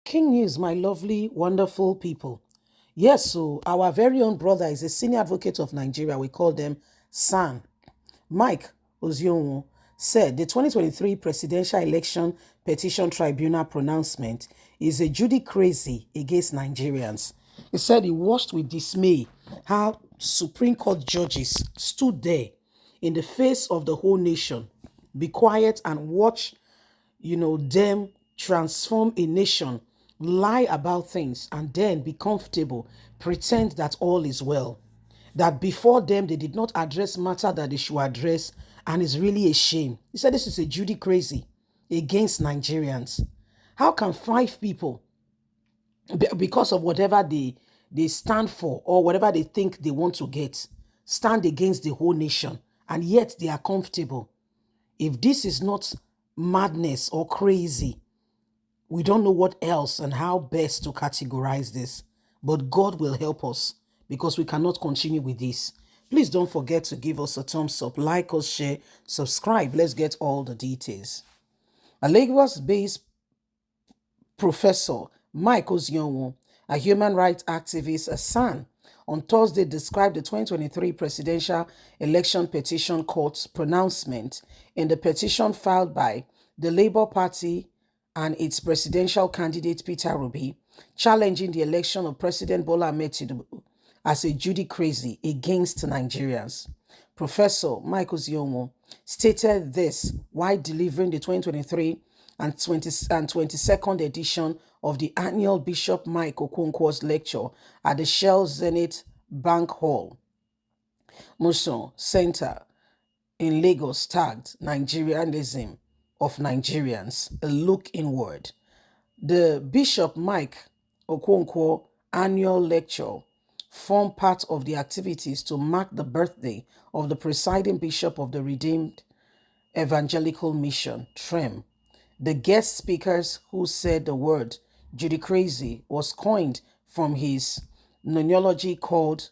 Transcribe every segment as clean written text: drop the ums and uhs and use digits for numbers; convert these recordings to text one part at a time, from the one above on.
King News, my lovely, wonderful people. Yes, so our very own brother is a senior advocate of Nigeria. We call them SAN. Mike Ozekhome said the 2023 presidential election petition tribunal pronouncement is a Judocracy against Nigerians. He said he watched with dismay how Supreme Court judges stood there in the face of the whole nation, be quiet and watch them transform a nation, lie about things, and then be comfortable, pretend that all is well. That before them, they did not address matter that they should address, and it's really a shame. He said this is a Judocracy against Nigerians. How can five people, because of whatever they stand for or whatever they think they want to get, stand against the whole nation, and yet they are comfortable? If this is not madness or crazy, we don't know what else and how best to categorize this. But God will help us because we cannot continue with this. Please don't forget to give us a thumbs up, like us, share, subscribe. Let's get all the details. A Lagos-based Professor Mike Ozekhome, a human rights activist, a SAN, on Thursday described the 2023 presidential election petition court's pronouncement in the petition filed by the Labour Party and its presidential candidate Peter Obi, challenging the election of President Bola Ahmed Tinubu as a Judocracy against Nigerians. Professor Michael Ozekhome stated this while delivering the 2023 and 22nd edition of the annual Bishop Mike Okonkwo's lecture at the Shell Zenith Bank Hall, Muson Center in Lagos, tagged Nigerianism of Nigerians, a look inward. The Bishop Mike Okonkwo annual lecture formed part of the activities to mark the birthday of the presiding bishop of the Redeemed Evangelical Mission, TREM. The guest speakers who said the word Judocracy was coined from his nonology called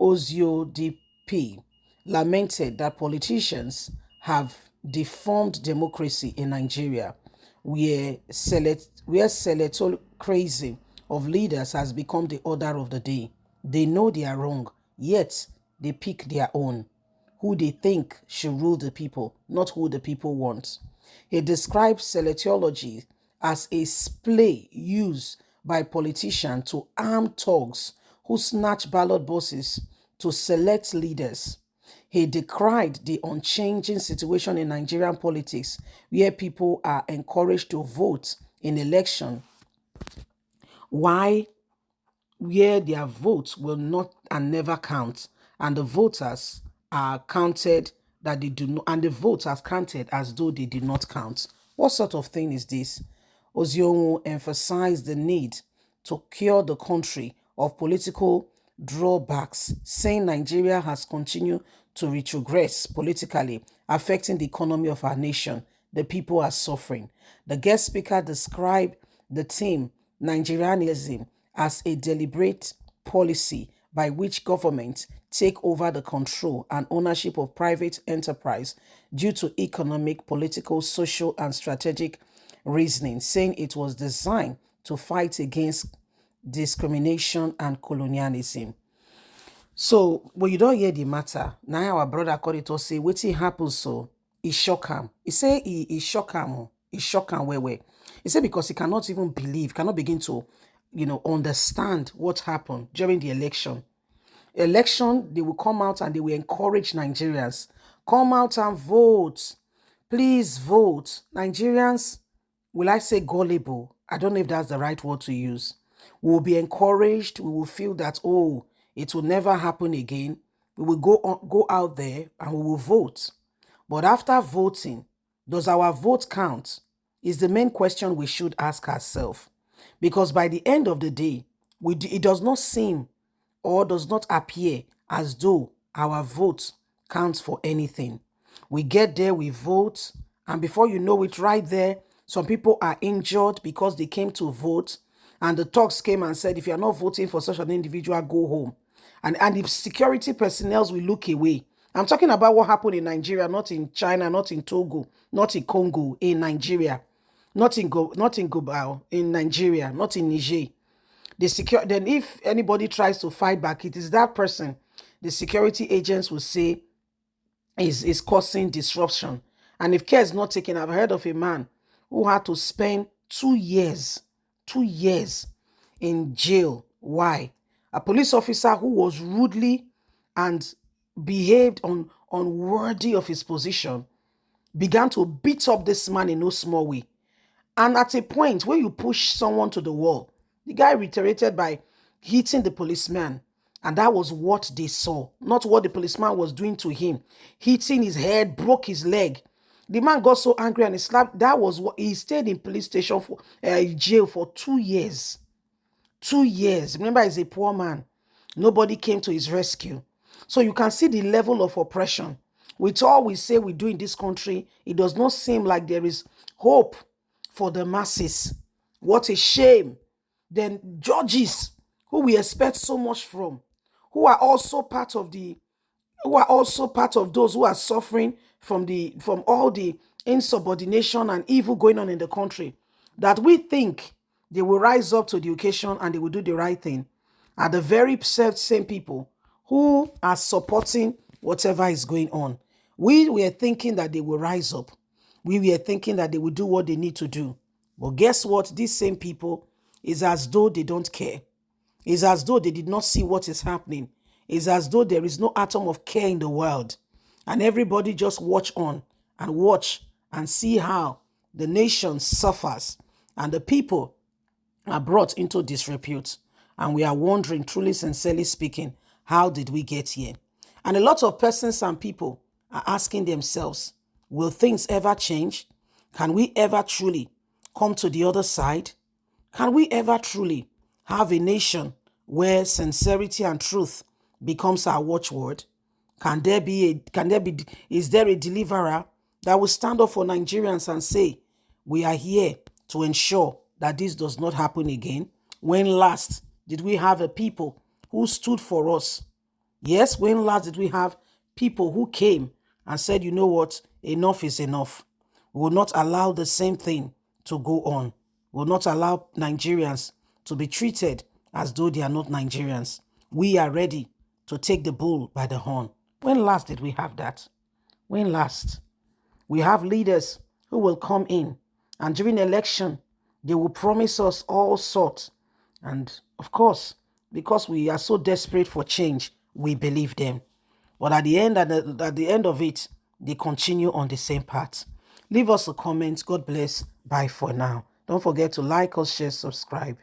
OZODP, lamented that politicians have deformed democracy in Nigeria, where selectocracy of leaders has become the order of the day. They know they are wrong, yet they pick their own, who they think should rule the people, not who the people want. He describes selectology as a splay used by politicians to arm thugs who snatch ballot boxes to select leaders. He decried the unchanging situation in Nigerian politics, where people are encouraged to vote in election, why where their votes will not and never count, and the voters are counted that they do not, and the votes are counted as though they did not count. What sort of thing is this? Ozekhome emphasized the need to cure the country of political drawbacks, saying Nigeria has continued to retrogress politically, affecting the economy of our nation. The people are suffering. The guest speaker described the theme Nigerianism as a deliberate policy by which governments take over the control and ownership of private enterprise due to economic, political, social, and strategic reasoning, saying it was designed to fight against discrimination and colonialism. So when you don't hear the matter, now our brother called it to say, wetin happen so? He shock him. He say he shock him. He shock him where. He said because he cannot even believe, cannot begin to, understand what happened during the election. Election, they will come out and they will encourage Nigerians. Come out and vote. Please vote. Nigerians, will I say gullible? I don't know if that's the right word to use. We will be encouraged. We will feel that, oh, it will never happen again. We will go out there and we will vote. But after voting, does our vote count? Is the main question we should ask ourselves. Because by the end of the day, it does not seem or does not appear as though our vote counts for anything. We get there, we vote, and before you know it, right there, some people are injured because they came to vote, and the talks came and said, if you're not voting for such an individual, go home. And if security personnel will look away. I'm talking about what happened in Nigeria, not in China, not in Togo, not in Congo, in Nigeria. not in Gobao, in Nigeria, not in Niger. The secure then if anybody tries to fight back, it is that person the security agents will say is causing disruption. And if care is not taken, I've heard of a man who had to spend 2 years, 2 years in jail. Why? A police officer who was rudely and behaved unworthy of his position began to beat up this man in no small way. And at a point where you push someone to the wall, the guy reiterated by hitting the policeman. And that was what they saw, not what the policeman was doing to him. Hitting his head, broke his leg. The man got so angry and he slapped. That was what he stayed in police station for jail for 2 years. 2 years. Remember, he's a poor man. Nobody came to his rescue. So you can see the level of oppression. With all we say we do in this country, it does not seem like there is hope for the masses. What a shame. Then judges, who we expect so much from, who are also part of those who are suffering from all the insubordination and evil going on in the country, that we think they will rise up to the occasion and they will do the right thing, are the very same people who are supporting whatever is going on. We were thinking that they will rise up. We were thinking that they will do what they need to do. But guess what? These same people is as though they don't care. It's as though they did not see what is happening. It's as though there is no atom of care in the world. And everybody just watch and see how the nation suffers and the people are brought into disrepute. And we are wondering, truly, sincerely speaking, how did we get here? And a lot of persons and people are asking themselves, will things ever change? Can we ever truly come to the other side? Can we ever truly have a nation where sincerity and truth becomes our watchword? Is there a deliverer that will stand up for Nigerians and say, we are here to ensure that this does not happen again? When last did we have a people who stood for us? Yes, when last did we have people who came and said, you know what, enough is enough. We will not allow the same thing to go on. We will not allow Nigerians to be treated as though they are not Nigerians. We are ready to take the bull by the horn. When last did we have that? When last? We have leaders who will come in and during election, they will promise us all sorts. And of course, because we are so desperate for change, we believe them. But at the end of it, they continue on the same path. Leave us a comment. God bless. Bye for now. Don't forget to like us, share, subscribe.